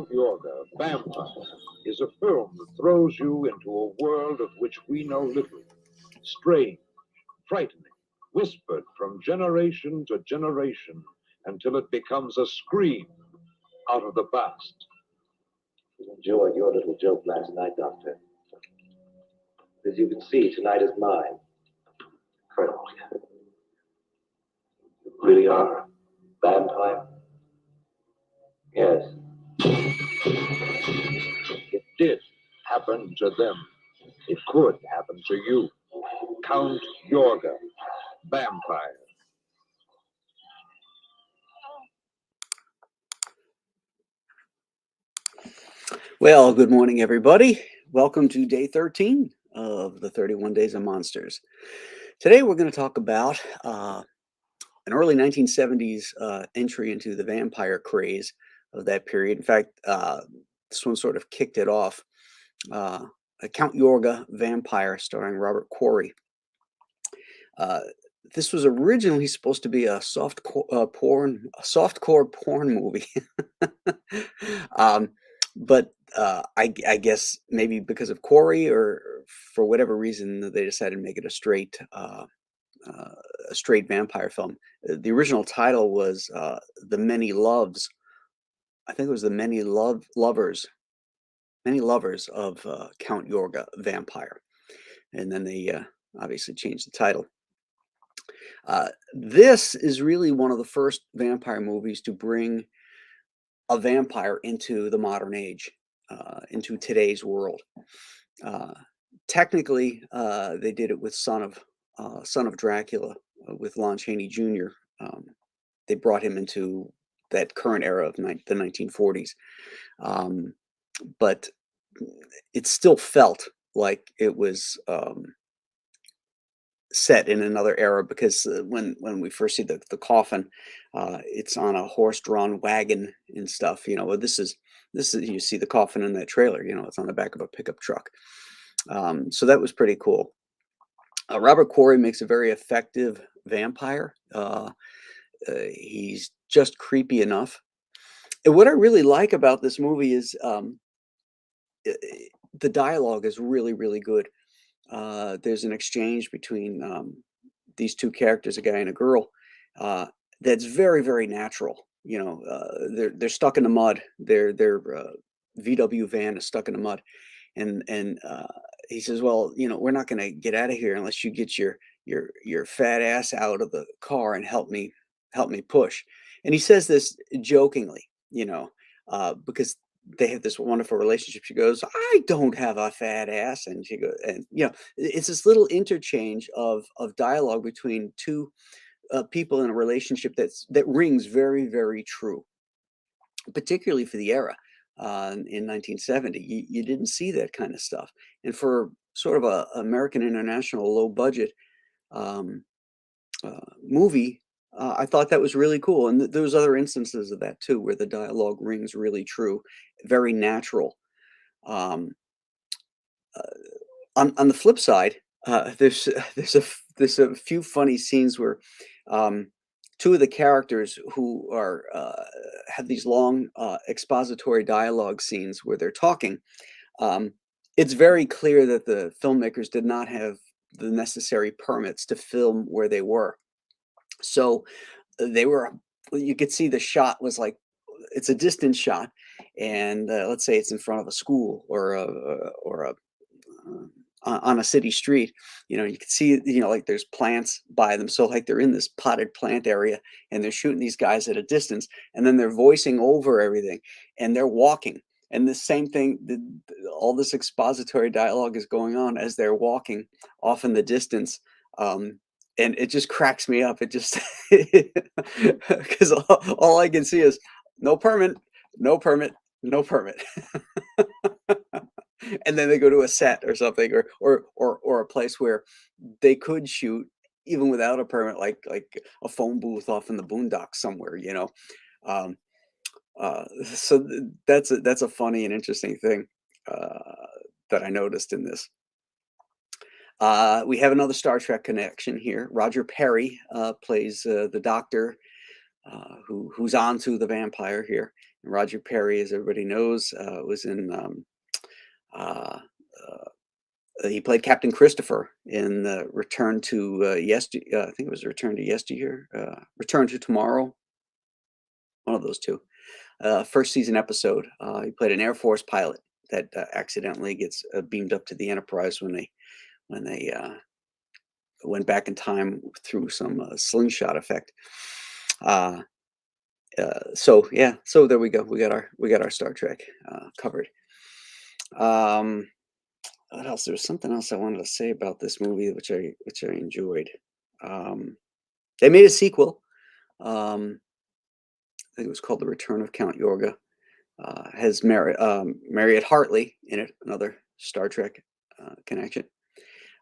Count Yorga, Vampire, is a film that throws you into a world of which we know little. Strange, frightening, whispered from generation to generation until it becomes a scream out of the past. I enjoyed your little joke last night, Doctor. As you can see, tonight is mine. Incredible. You really are a vampire? Yes. It did happen to them. It could happen to you. Count Yorga, Vampire. Well, good morning, everybody. Welcome to day 13 of the 31 Days of Monsters. Today, we're going to talk about an early 1970s entry into the vampire craze of that period. In fact, this one sort of kicked it off. Count Yorga, Vampire, starring Robert Quarry. This was originally supposed to be a softcore porn movie, but I guess maybe because of Quarry or for whatever reason they decided to make it a straight vampire film. The original title was The Many Loves. I think it was The Many Lovers of Count Yorga, Vampire, and then they obviously changed the title. This is really one of the first vampire movies to bring a vampire into the modern age, into today's world. Technically, they did it with Son of Dracula with Lon Chaney Jr. They brought him into that current era of the 1940s, but it still felt like it was set in another era because when we first see the coffin, it's on a horse-drawn wagon and stuff. You know, this is you see the coffin in that trailer. You know, it's on the back of a pickup truck. So that was pretty cool. Robert Quarry makes a very effective vampire. He's just creepy enough. And what I really like about this movie is the dialogue is really, really good. There's an exchange between these two characters, a guy and a girl, that's very, very natural. You know, they're stuck in the mud. Their VW van is stuck in the mud, and he says, "Well, you know, we're not going to get out of here unless you get your fat ass out of the car and help me push." And he says this jokingly, you know, because they have this wonderful relationship. She goes, "I don't have a fat ass," and she goes, and you know, it's this little interchange of dialogue between two people in a relationship that rings very, very true, particularly for the era in 1970. You didn't see that kind of stuff, and for sort of a American International low budget movie. I thought that was really cool, and there was other instances of that too, where the dialogue rings really true, very natural. On the flip side, there's a few funny scenes where two of the characters who are have these long expository dialogue scenes where they're talking. It's very clear that the filmmakers did not have the necessary permits to film where they were. So you could see the shot was like, it's a distance shot, and let's say it's in front of a school or on a city street. You know, you can see, you know, like there's plants by them. So like they're in this potted plant area and they're shooting these guys at a distance, and then they're voicing over everything and they're walking. And the same thing, all this expository dialogue is going on as they're walking off in the distance. And it just cracks me up. It just, because all I can see is no permit, no permit, no permit. And then they go to a set or something, or a place where they could shoot even without a permit, like a phone booth off in the boondocks somewhere, you know. So that's a funny and interesting thing that I noticed in this. We have another Star Trek connection here. Roger Perry plays the Doctor, who's onto the vampire here, Roger Perry, as everybody knows, was in. He played Captain Christopher in Return to I think it was Return to Yesteryear, Return to Tomorrow, one of those two. First season episode. He played an Air Force pilot that accidentally gets beamed up to the Enterprise when they went back in time through some slingshot effect. So yeah, so there we go. We got our Star Trek covered. What else? There was something else I wanted to say about this movie, which I enjoyed. They made a sequel. I think it was called The Return of Count Yorga. Has Mariette Hartley in it, another Star Trek connection.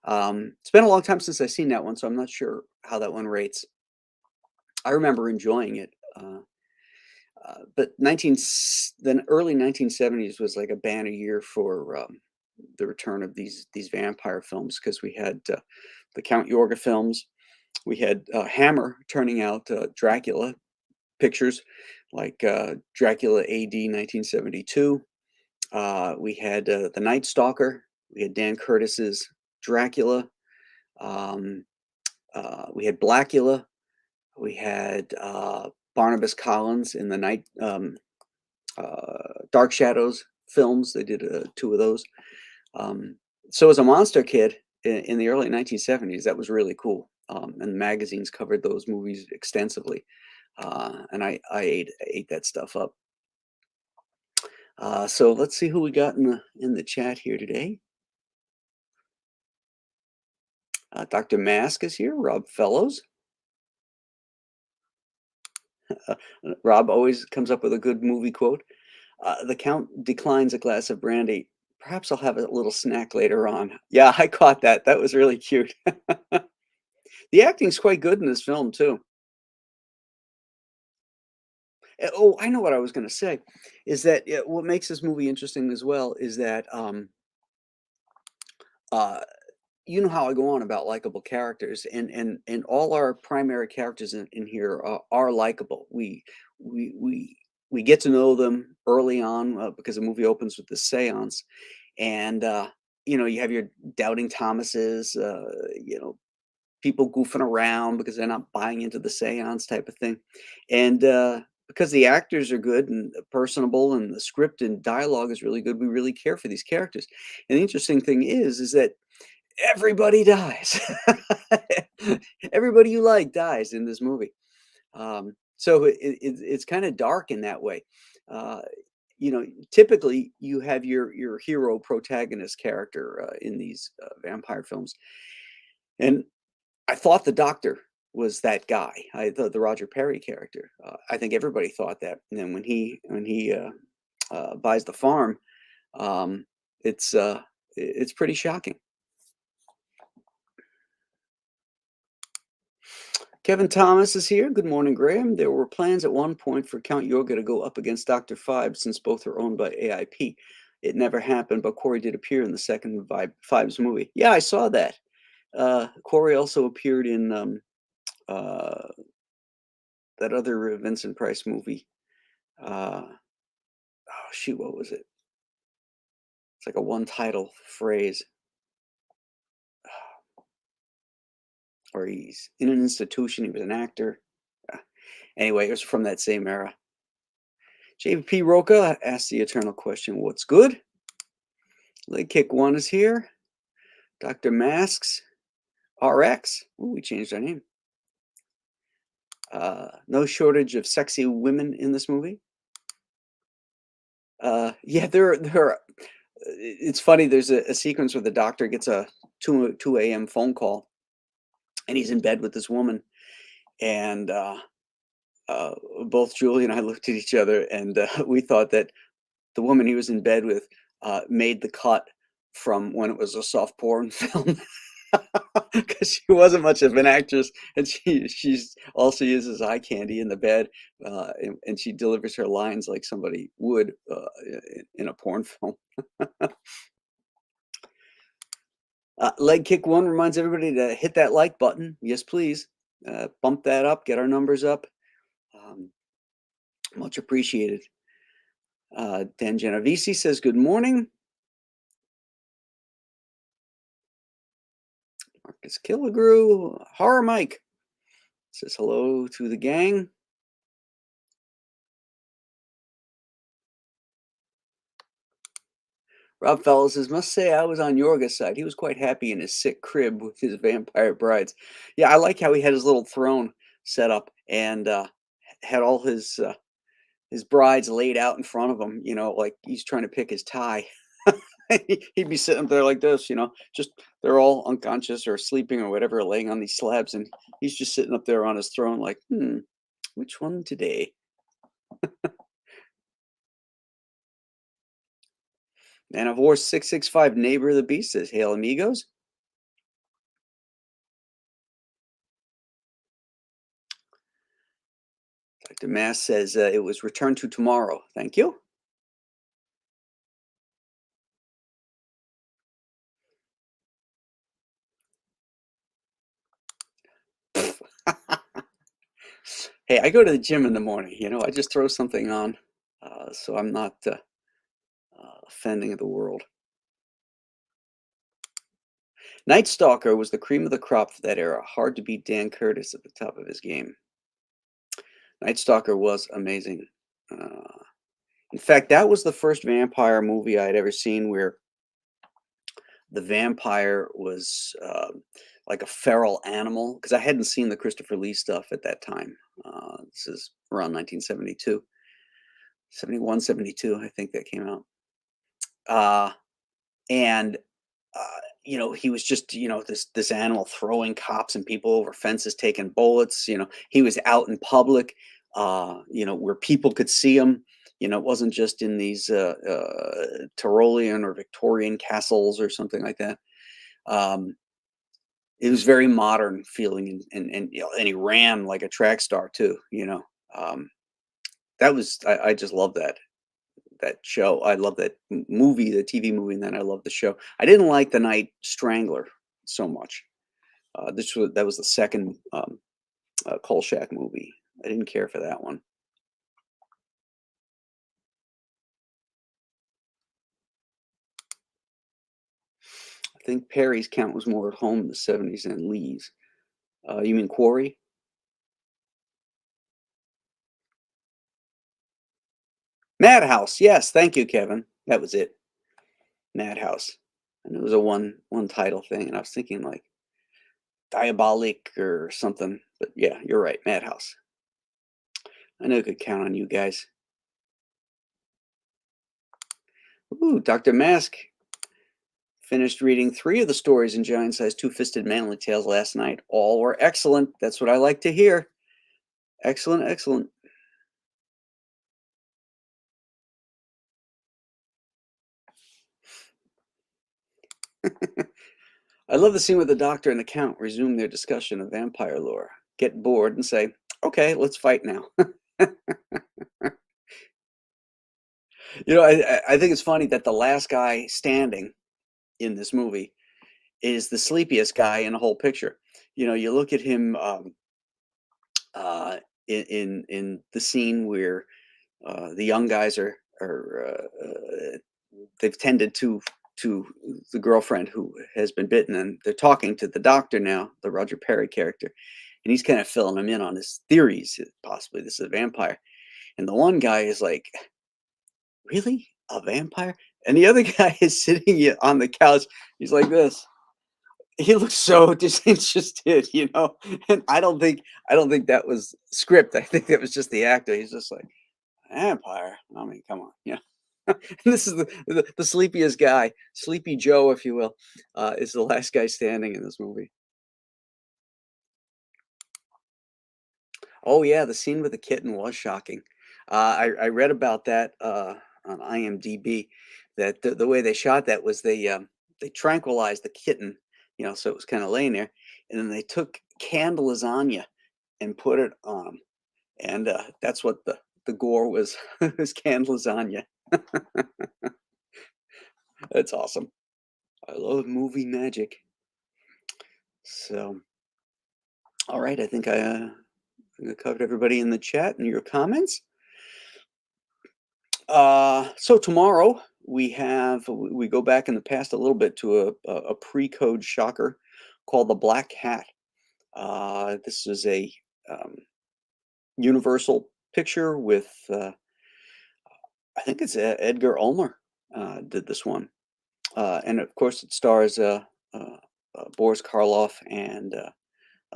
It's been a long time since I've seen that one, so I'm not sure how that one rates. I remember enjoying it. But the early 1970s was like a banner year for the return of these vampire films, because we had the Count Yorga films, we had Hammer turning out Dracula pictures like Dracula AD 1972. We had The Night Stalker. We had Dan Curtis's Dracula. We had Blackula. We had Barnabas Collins in the Dark Shadows films. They did 2 of those. So as a monster kid in the early 1970s, that was really cool. And magazines covered those movies extensively. And I ate that stuff up. So let's see who we got in the chat here today. Dr. Mask is here. Rob Fellows. Rob always comes up with a good movie quote. The Count declines a glass of brandy. Perhaps I'll have a little snack later on. Yeah, I caught that. That was really cute. The acting's quite good in this film, too. Oh, I know what I was going to say. Is that what makes this movie interesting as well is that you know how I go on about likable characters, and all our primary characters in here are likable. We get to know them early on because the movie opens with the seance, and you have your doubting Thomases, people goofing around because they're not buying into the seance type of thing, and because the actors are good and personable, and the script and dialogue is really good, we really care for these characters. And the interesting thing is that everybody dies. Everybody you like dies in this movie. So it's kind of dark in that way. Uh, Typically you have your hero protagonist character in these vampire films, and I thought the Doctor was that guy. I thought the Roger Perry character. I think everybody thought that. And then when he buys the farm, um, it's pretty shocking. Kevin Thomas is here. Good morning, Graham. There were plans at one point for Count Yorga to go up against Dr. Five, since both are owned by AIP. It never happened, but Corey did appear in the second Fives movie. Yeah, I saw that. Corey also appeared in that other Vincent Price movie. Oh, shoot, what was it? It's like a one-title phrase. Or he's in an institution. He was an actor. Anyway, it was from that same era. JP Roca asked the eternal question, what's good? Leg Kick 1 is here. Dr. Masks RX. Ooh, we changed our name. No shortage of sexy women in this movie. Yeah, there are. It's funny. There's a sequence where the Doctor gets a 2 a.m. phone call, and he's in bed with this woman, and both Julie and I looked at each other, and we thought that the woman he was in bed with made the cut from when it was a soft porn film, because she wasn't much of an actress, and she's all she is eye candy in the bed, and she delivers her lines like somebody would in a porn film. Leg Kick 1 reminds everybody to hit that like button. Yes, please. Bump that up, get our numbers up. Much appreciated. Dan Genovese says good morning. Marcus Killigrew, Horror Mike says hello to the gang. Rob Fellows says, must say I was on Yorga's side. He was quite happy in his sick crib with his vampire brides. Yeah, I like how he had his little throne set up and had all his brides laid out in front of him, like he's trying to pick his tie. He'd be sitting up there like this, just they're all unconscious or sleeping or whatever, laying on these slabs, and he's just sitting up there on his throne, like, which one today? Man of War 665, Neighbor of the Beast says, hail amigos. Dr. Mass says it was Return to Tomorrow. Thank you. Hey, I go to the gym in the morning. I just throw something on, so I'm not offending the world. Night Stalker was the cream of the crop for that era. Hard to beat Dan Curtis at the top of his game. Night Stalker was amazing. In fact, that was the first vampire movie I'd ever seen where the vampire was like a feral animal, because I hadn't seen the Christopher Lee stuff at that time. This is around 1972. 71, 72, I think that came out. And he was just, this animal throwing cops and people over fences, taking bullets. He was out in public, where people could see him. It wasn't just in these Tyrolean or Victorian castles or something like that. It was very modern feeling, and he ran like a track star too. That was I just love that show. I love that movie, the TV movie, and then I love the show. I didn't like The Night Strangler so much. That was the second Kolchak movie. I didn't care for that one. I think Perry's count was more at home in the 70s than Lee's. You mean Quarry? Madhouse. Yes, thank you, Kevin. That was it. Madhouse. And it was a one title thing, and I was thinking like Diabolic or something. But yeah, you're right. Madhouse. I know I could count on you guys. Ooh, Dr. Mask finished reading 3 of the stories in Giant Size Two-Fisted Manly Tales last night. All were excellent. That's what I like to hear. Excellent, excellent. I love the scene where the Doctor and the Count resume their discussion of vampire lore, get bored, and say, okay, let's fight now. I think it's funny that the last guy standing in this movie is the sleepiest guy in the whole picture. You look at him in the scene where the young guys are they've tended to the girlfriend who has been bitten, and they're talking to the Doctor now, the Roger Perry character, and he's kind of filling them in on his theories that possibly this is a vampire. And the one guy is like, really, a vampire? And the other guy is sitting on the couch. He's like this. He looks so disinterested, And I don't think that was script. I think that was just the actor. He's just like, vampire. I mean, come on, This is the sleepiest guy, Sleepy Joe, if you will, is the last guy standing in this movie. Oh yeah, the scene with the kitten was shocking. I read about that on IMDb. That the way they shot that was they tranquilized the kitten, so it was kind of laying there, and then they took canned lasagna and put it on him, and that's what the gore was. Was canned lasagna. That's awesome. I love movie magic. So, all right, I think I covered everybody in the chat and your comments. So tomorrow we go back in the past a little bit to a pre-code shocker called the Black Cat. This is a Universal picture with I think it's Edgar Ulmer did this one, and of course it stars Boris Karloff and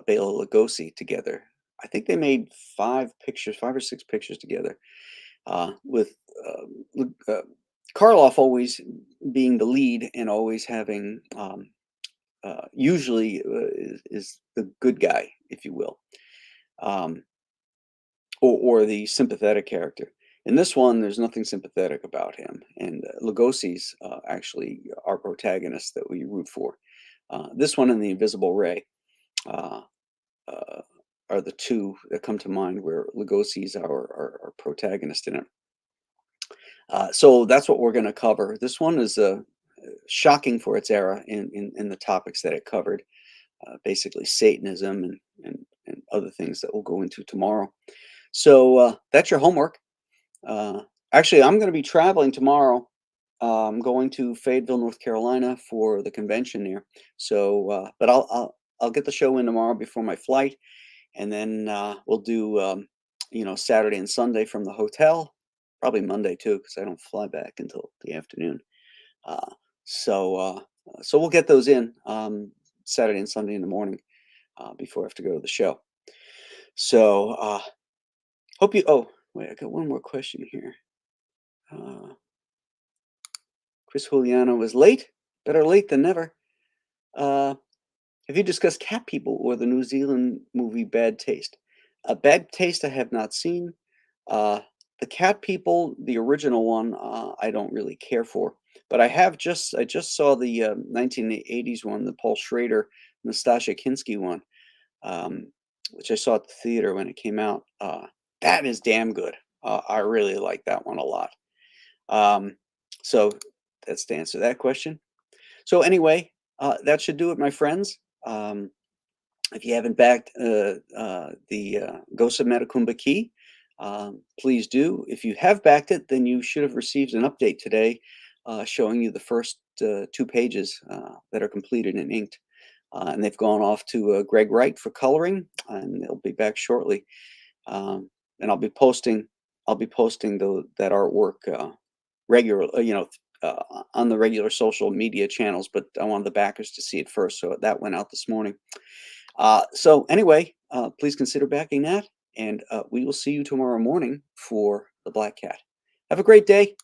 Bela Lugosi together. I think they made 5 or 6 pictures together, with Karloff always being the lead and always having usually is the good guy, if you will, um, or the sympathetic character. In this one, there's nothing sympathetic about him, and Lugosi's actually our protagonist that we root for. This one and The Invisible Ray uh, uh, are the two that come to mind where Lugosi's our protagonist in it. So that's what we're going to cover. This one is shocking for its era in the topics that it covered, basically Satanism and other things that we'll go into tomorrow. So that's your homework. Actually, I'm going to be traveling tomorrow. I'm going to Fayetteville, North Carolina for the convention there. So, but I'll get the show in tomorrow before my flight, and then we'll do Saturday and Sunday from the hotel. Probably Monday too, because I don't fly back until the afternoon. Uh, so we'll get those in Saturday and Sunday in the morning before I have to go to the show. So hope you. Oh wait, I got one more question here. Chris Juliano was late. Better late than never. Have you discussed Cat People or the New Zealand movie Bad Taste? Bad Taste I have not seen. The Cat People, the original one, I don't really care for. But I just saw the 1980s one, the Paul Schrader, Nastasia Kinski one, which I saw at the theater when it came out. That is damn good. I really like that one a lot. So that's to answer that question. So anyway, that should do it, my friends. If you haven't backed the Ghost of Metakumba Key, please do. If you have backed it, then you should have received an update today showing you the first 2 pages that are completed and inked. And they've gone off to Greg Wright for coloring, and they'll be back shortly. And I'll be posting that artwork regular, on the regular social media channels. But I wanted the backers to see it first, so that went out this morning. So anyway, please consider backing that, and we will see you tomorrow morning for the Black Cat. Have a great day.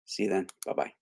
See you then. Bye-bye.